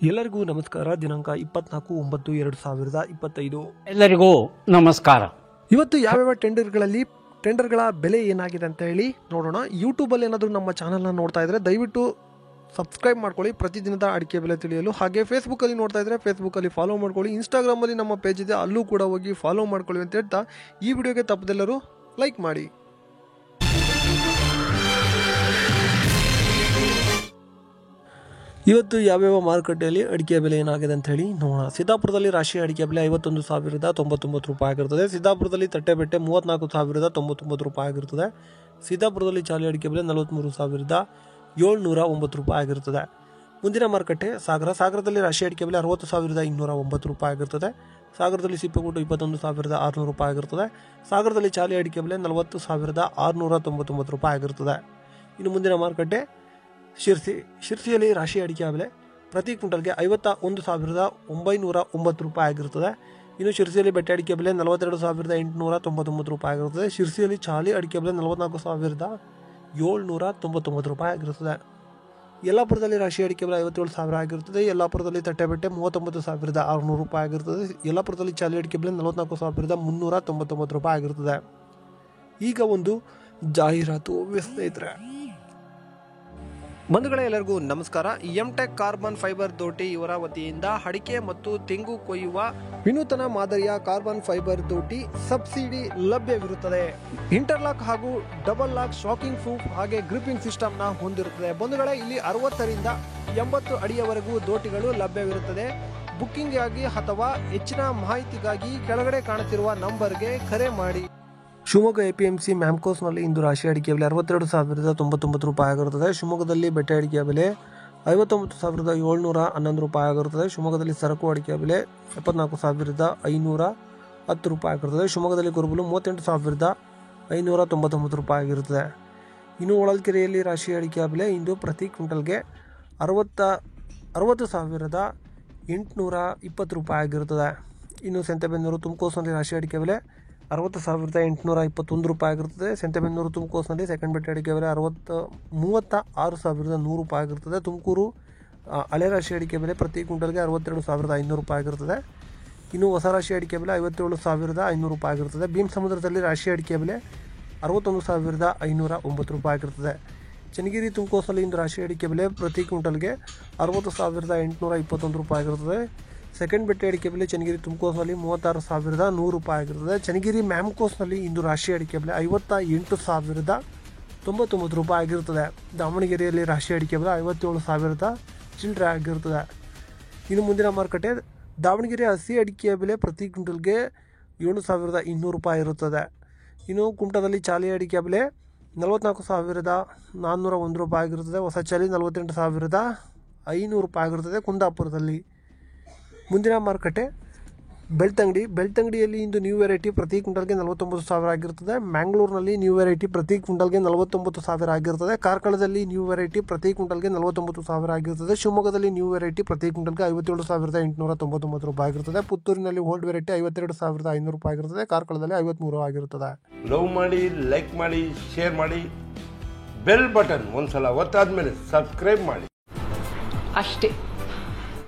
ಎಲ್ಲರಿಗೂ ನಮಸ್ಕಾರ. ದಿನಾಂಕ 24/9/2025. ಎಲ್ಲರಿಗೂ ನಮಸ್ಕಾರ. ಇವತ್ತು ಯಾವ್ಯಾವ ಟೆಂಡರ್ಗಳ ಬೆಲೆ ಏನಾಗಿದೆ ಅಂತ ಹೇಳಿ ನೋಡೋಣ. ಯೂಟ್ಯೂಬಲ್ಲಿ ಏನಾದರೂ ನಮ್ಮ ಚಾನಲ್ನ ನೋಡ್ತಾ ಇದ್ರೆ ದಯವಿಟ್ಟು ಸಬ್ಸ್ಕ್ರೈಬ್ ಮಾಡ್ಕೊಳ್ಳಿ ಪ್ರತಿದಿನದ ಅಡಿಕೆ ಬೆಲೆ ತಿಳಿಯಲು. ಹಾಗೆ ಫೇಸ್ಬುಕ್ಕಲ್ಲಿ ನೋಡ್ತಾ ಇದ್ರೆ ಫೇಸ್ಬುಕ್ಕಲ್ಲಿ ಫಾಲೋ ಮಾಡ್ಕೊಳ್ಳಿ. ಇನ್ಸ್ಟಾಗ್ರಾಮಲ್ಲಿ ನಮ್ಮ ಪೇಜ್ ಇದೆ, ಅಲ್ಲೂ ಕೂಡ ಹೋಗಿ ಫಾಲೋ ಮಾಡ್ಕೊಳ್ಳಿ ಅಂತ ಹೇಳ್ತಾ ಈ ವಿಡಿಯೋಗೆ ತಪ್ಪದೆಲ್ಲರೂ ಲೈಕ್ ಮಾಡಿ. ಇವತ್ತು ಯಾವ್ಯಾವ ಮಾರುಕಟ್ಟೆಯಲ್ಲಿ ಅಡಿಕೆ ಬೆಲೆ ಏನಾಗಿದೆ ಅಂತ ಹೇಳಿ ನೋಡೋಣ. ಸಿದ್ದಾಪುರದಲ್ಲಿ ರಾಶಿ ಅಡಿಕೆ ಬೆಲೆ 51,099 ರೂಪಾಯಿ ಆಗಿರ್ತದೆ. ಸಿದ್ದಾಪುರದಲ್ಲಿ ತಟ್ಟೆಬೆಟ್ಟೆ 34,099 ರೂಪಾಯಿ ಆಗಿರ್ತದೆ. ಸಿದ್ದಾಪುರದಲ್ಲಿ ಚಾಲಿ ಅಡಿಕೆ ಬೆಲೆ 43,709 ರೂಪಾಯಿ ಆಗಿರ್ತದೆ. ಮುಂದಿನ ಮಾರುಕಟ್ಟೆ ಸಾಗರದಲ್ಲಿ ರಾಶಿ ಅಡಿಕೆ ಬೆಲೆ 60,209 ರೂಪಾಯಿ ಆಗಿರ್ತದೆ. ಸಾಗರದಲ್ಲಿ ಸಿಪ್ಪೆಗೂಟು 21,600 ರೂಪಾಯಿ ಆಗಿರ್ತದೆ. ಸಾಗರದಲ್ಲಿ ಚಾಲಿ ಅಡಿಕೆ ಬೆಲೆ 40,699 ರೂಪಾಯಿ ಆಗಿರ್ತದೆ. ಇನ್ನು ಮುಂದಿನ ಮಾರುಕಟ್ಟೆ ಶಿರ್ಸಿಯಲ್ಲಿ ರಾಶಿ ಅಡಿಕೆ ಬೆಲೆ ಪ್ರತಿ ಕ್ವಿಂಟಲ್ಗೆ 51,909 ರೂಪಾಯಿ ಆಗಿರ್ತದೆ. ಇನ್ನು ಶಿರ್ಸಿಯಲ್ಲಿ ಬೆಟ್ಟೆ ಅಡಿಕೆ ಬೆಲೆ 42,899 ರೂಪಾಯಿ ಆಗಿರ್ತದೆ. ಶಿರ್ಸಿಯಲ್ಲಿ ಚಾಲಿ ಅಡಿಕೆ ಬೆಲೆ 44,799 ರೂಪಾಯಿ ಆಗಿರ್ತದೆ. ಯಲ್ಲಾಪುರದಲ್ಲಿ ರಾಶಿ ಅಡಿಕೆ ಬೆಲೆ 57,000 ಆಗಿರ್ತದೆ. ಯಲ್ಲಾಪುರದಲ್ಲಿ ತಟ್ಟೆಬೆಟ್ಟೆ 39,600 ರೂಪಾಯಿ ಆಗಿರ್ತದೆ. ಯಲ್ಲಾಪುರದಲ್ಲಿ ಚಾಲಿ ಅಡಿಕೆ ಬೆಲೆ 44,399 ರೂಪಾಯಿ ಆಗಿರ್ತದೆ. ಈಗ ಒಂದು ಜಾಹೀರಾತು ಸ್ನೇಹಿತರೆ. ಬಂಧುಗಳೇ, ಎಲ್ಲರಿಗೂ ನಮಸ್ಕಾರ. ಎಂಟೆಕ್ ಕಾರ್ಬನ್ ಫೈಬರ್ ದೋಟಿ ಇವರ ವತಿಯಿಂದ ಅಡಿಕೆ ಮತ್ತು ತೆಂಗು ಕೊಯ್ಯುವ ವಿನೂತನ ಮಾದರಿಯ ಕಾರ್ಬನ್ ಫೈಬರ್ ದೋಟಿ ಸಬ್ಸಿಡಿ ಲಭ್ಯವಿರುತ್ತದೆ. ಇಂಟರ್ಲಾಕ್ ಹಾಗೂ ಡಬಲ್ ಲಾಕ್ ಶಾಕಿಂಗ್ ಪ್ರೂಫ್ ಹಾಗೆ ಗ್ರಿಪ್ಪಿಂಗ್ ಸಿಸ್ಟಮ್ ನ ಹೊಂದಿರುತ್ತದೆ. ಬಂಧುಗಳೇ, ಇಲ್ಲಿ 60ರಿಂದ 80 ಅಡಿಯವರೆಗೂ ದೋಟಿಗಳು ಲಭ್ಯವಿರುತ್ತದೆ. ಬುಕ್ಕಿಂಗ್ ಆಗಿ ಅಥವಾ ಹೆಚ್ಚಿನ ಮಾಹಿತಿಗಾಗಿ ಕೆಳಗಡೆ ಕಾಣುತ್ತಿರುವ ನಂಬರ್ಗೆ ಕರೆ ಮಾಡಿ. ಶಿವಮೊಗ್ಗ APMC ಮ್ಯಾಮ್ಕೋಸ್ನಲ್ಲಿ ಇಂದು ರಾಶಿ ಅಡಿಕೆ ಬೆಲೆ 62,099 ರೂಪಾಯಿ ಆಗಿರುತ್ತದೆ. ಶಿವಮೊಗ್ಗದಲ್ಲಿ ಬೆಟ್ಟೆ ಅಡಿಕೆ ಬೆಲೆ 59,711 ರೂಪಾಯಿ ಆಗಿರುತ್ತದೆ. ಶಿವಮೊಗ್ಗದಲ್ಲಿ ಸರಕು ಅಡಿಕೆ ಬೆಲೆ 74,510 ರೂಪಾಯಿ ಆಗಿರುತ್ತದೆ. ಶಿವಮೊಗ್ಗದಲ್ಲಿ ಕುರುಬಲು 38,599 ರೂಪಾಯಿ ಆಗಿರುತ್ತದೆ. ಇನ್ನು ಹೊಳಲ್ಕೆರೆಯಲ್ಲಿ ರಾಶಿ ಅಡಿಕೆ ಬೆಲೆ ಇಂದು ಪ್ರತಿ ಕ್ವಿಂಟಲ್ಗೆ 60,820 ರೂಪಾಯಿ ಆಗಿರುತ್ತದೆ. ಇನ್ನು ಸಂತೆಬೆನ್ನೂರು ತುಮಕೂರಿನಲ್ಲಿ ರಾಶಿ ಅಡಿಕೆ ಬೆಲೆ 60,821 ರೂಪಾಯಿ ಆಗಿರುತ್ತದೆ. ಸಂತೆಬೆನ್ನೂರು ತುಮಕೂರಿನಲ್ಲಿ ಸೆಕೆಂಡ್ ಬೆಟ್ಟೆ ಅಡಿಕೆ ಬೆಲೆ 36,100 ರೂಪಾಯಿ ಆಗಿರುತ್ತದೆ. ತುಮಕೂರು ಹಳೆ ರಾಶಿ ಅಡಿಕೆ ಬೆಲೆ ಪ್ರತಿ ಕ್ವಿಂಟಲ್ಗೆ 62,500 ರೂಪಾಯಿ ಆಗಿರುತ್ತದೆ. ಇನ್ನು ಹೊಸ ರಾಶಿ ಅಡಿಕೆ ಬೆಲೆ 57,500 ರೂಪಾಯಿ ಆಗಿರುತ್ತದೆ. ಭೀಮಸಮುದ್ರದಲ್ಲಿ ರಾಶಿ ಅಡಿಕೆ ಬೆಲೆ 61,509 ರೂಪಾಯಿ ಆಗಿರುತ್ತದೆ. ಚನ್ನಗಿರಿ ತುಮಕೂರಿನಲ್ಲಿ ಇಂದು ರಾಶಿ ಅಡಿಕೆ ಬೆಲೆ ಪ್ರತಿ ಕ್ವಿಂಟಲ್ಗೆ 60,821 ರೂಪಾಯಿ ಆಗಿರುತ್ತದೆ. ಸೆಕೆಂಡ್ ಬೆಟ್ಟೆ ಅಡಿಕೆ ಬೆಲೆ ಚನ್ನಗಿರಿ ತುಮಕೂರಿನಲ್ಲಿ 36,100 ರೂಪಾಯಿ ಆಗಿರುತ್ತದೆ. ಚನ್ನಗಿರಿ ಮ್ಯಾಮ್ಕೋಸ್ನಲ್ಲಿ ಇಂದು ರಾಶಿ ಅಡಿಕೆ ಬೆಲೆ 58,099 ರೂಪಾಯಿ ಆಗಿರುತ್ತದೆ. ದಾವಣಗೆರೆಯಲ್ಲಿ ರಾಶಿ ಅಡಿಕೆ ಬೆಲೆ 57,000 ಚಿಲ್ಲರೆ ಆಗಿರುತ್ತದೆ. ಇನ್ನು ಮುಂದಿನ ಮಾರುಕಟ್ಟೆ ದಾವಣಗೆರೆ ಹಸಿ ಅಡಿಕೆಯ ಬೆಲೆ ಪ್ರತಿ ಕ್ವಿಂಟಲ್ಗೆ 7,200 ರೂಪಾಯಿ ಇರುತ್ತದೆ. ಇನ್ನು ಕುಮಟಾದಲ್ಲಿ ಚಾಲಿ ಅಡಿಕೆ ಬೆಲೆ 44,401 ರೂಪಾಯಿ ಆಗಿರುತ್ತದೆ. ಹೊಸ ಚಾಲಿ 48,500 ರೂಪಾಯಿ ಆಗಿರುತ್ತದೆ ಕುಂದಾಪುರದಲ್ಲಿ. ಮುಂದಿನ ಮಾರುಕಟ್ಟೆ ಬೆಳ್ತಂಗಡಿಯಲ್ಲಿ ಇಂದು ನ್ಯೂ ವೆರೈಟಿ ಪ್ರತಿ ಕ್ವಿಂಟಲ್ಗೆ 49,000 ಆಗಿರುತ್ತದೆ. ಮ್ಯಾಂಗ್ಳೂರಿನಲ್ಲಿ ನ್ಯೂ ವೆರೈಟಿ ಪ್ರತಿ ಕ್ವಿಂಟಲ್ಗೆ 49,000 ಆಗಿರುತ್ತದೆ. ಕಾರ್ಕಳದಲ್ಲಿ ನ್ಯೂ ವೆರೈಟಿ ಪ್ರತಿ ಕ್ವಿಂಟಲ್ಗೆ 49,000 ಆಗಿರುತ್ತದೆ. ಶಿವಮೊಗ್ಗದಲ್ಲಿ ನ್ಯೂ ವೆರೈಟಿ ಪ್ರತಿ ಕ್ವಿಂಟಲ್ಗೆ 57,899 ರೂಪಾಯಿ ಆಗಿರುತ್ತದೆ. ಪುತ್ತೂರಿನಲ್ಲಿ ಓಲ್ಡ್ ವೆರೈಟಿ 52,500 ರೂಪಾಯಿ ಆಗಿರುತ್ತದೆ. ಕಾರ್ಕಳದಲ್ಲಿ 53 ಆಗಿರುತ್ತದೆ. ಲವ್ ಮಾಡಿ, ಲೈಕ್ ಮಾಡಿ, ಶೇರ್ ಮಾಡಿ, ಬೆಲ್ ಬಟನ್ ಒಂದ್ಸಲ ಒತ್ತಾದ್ಮೇಲೆ ಸಬ್ಸ್ಕ್ರೈಬ್ ಮಾಡಿ ಅಷ್ಟೇ.